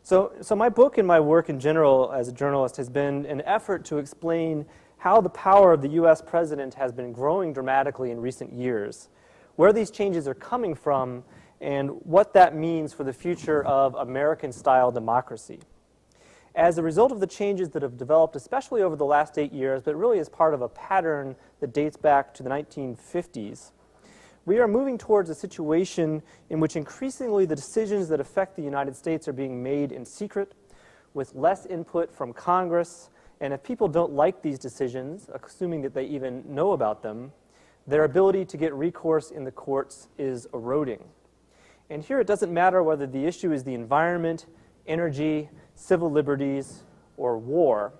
So my book and my work in general as a journalist has been an effort to explain how the power of the U.S. president has been growing dramatically in recent years, where these changes are coming from, and what that means for the future of American-style democracy. As a result of the changes that have developed, especially over the last 8 years, but really as part of a pattern that dates back to the 1950s, we are moving towards a situation in which increasingly the decisions that affect the United States are being made in secret, with less input from Congress, and if people don't like these decisions, assuming that they even know about them, their ability to get recourse in the courts is eroding. And here it doesn't matter whether the issue is the environment, energy, civil liberties, or war.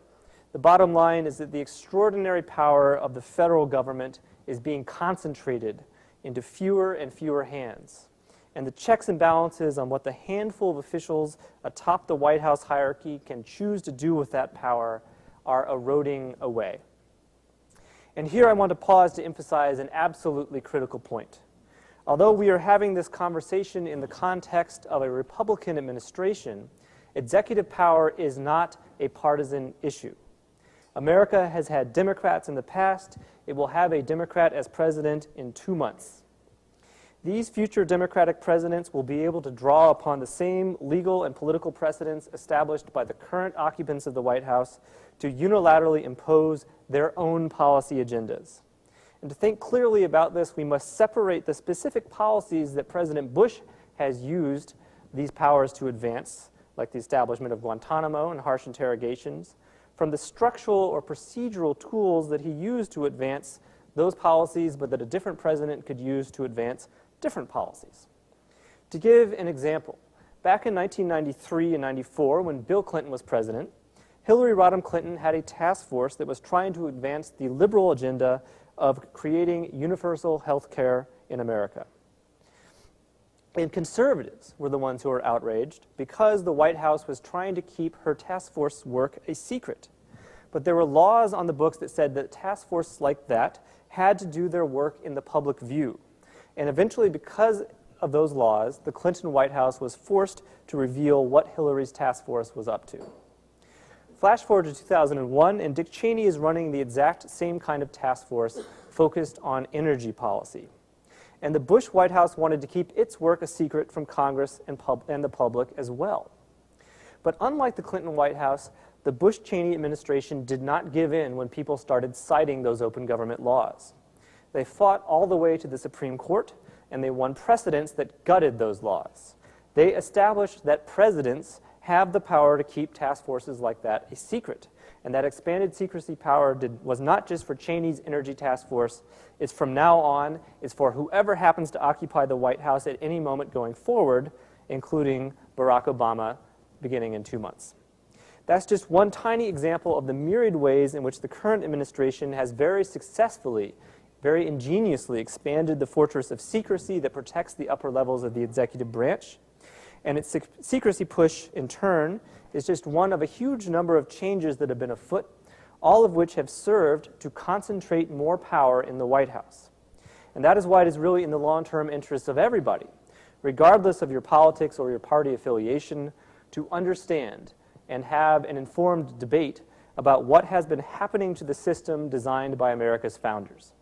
The bottom line is that the extraordinary power of the federal government is being concentrated into fewer and fewer hands. And the checks and balances on what the handful of officials atop the White House hierarchy can choose to do with that power are eroding away. And here I want to pause to emphasize an absolutely critical point. Although we are having this conversation in the context of a Republican administration, executive power is not a partisan issue. America has had Democrats in the past. It will have a Democrat as president in 2 months. These future Democratic presidents will be able to draw upon the same legal and political precedents established by the current occupants of the White House to unilaterally impose their own policy agendas. And to think clearly about this, we must separate the specific policies that President Bush has used these powers to advance, like the establishment of Guantanamo and harsh interrogations, from the structural or procedural tools that he used to advance those policies, but that a different president could use to advance different policies. To give an example, back in 1993 and 94, when Bill Clinton was president, Hillary Rodham Clinton had a task force that was trying to advance the liberal agenda of creating universal health care in America. And conservatives were the ones who were outraged because the White House was trying to keep her task force work a secret. But there were laws on the books that said that task forces like that had to do their work in the public view. And eventually, because of those laws, the Clinton White House was forced to reveal what Hillary's task force was up to. Flash forward to 2001, and Dick Cheney is running the exact same kind of task force focused on energy policy. And the Bush White House wanted to keep its work a secret from Congress and the public as well. But unlike the Clinton White House, the Bush-Cheney administration did not give in when people started citing those open government laws. They fought all the way to the Supreme Court, and they won precedents that gutted those laws. They established that presidents have the power to keep task forces like that a secret. And that expanded secrecy power was not just for Cheney's energy task force. It's from now on, it's for whoever happens to occupy the White House at any moment going forward, including Barack Obama, beginning in 2 months. That's just one tiny example of the myriad ways in which the current administration has very successfully, very ingeniously expanded the fortress of secrecy that protects the upper levels of the executive branch. And its secrecy push, in turn, is just one of a huge number of changes that have been afoot, all of which have served to concentrate more power in the White House. And that is why it is really in the long-term interests of everybody, regardless of your politics or your party affiliation, to understand and have an informed debate about what has been happening to the system designed by America's founders.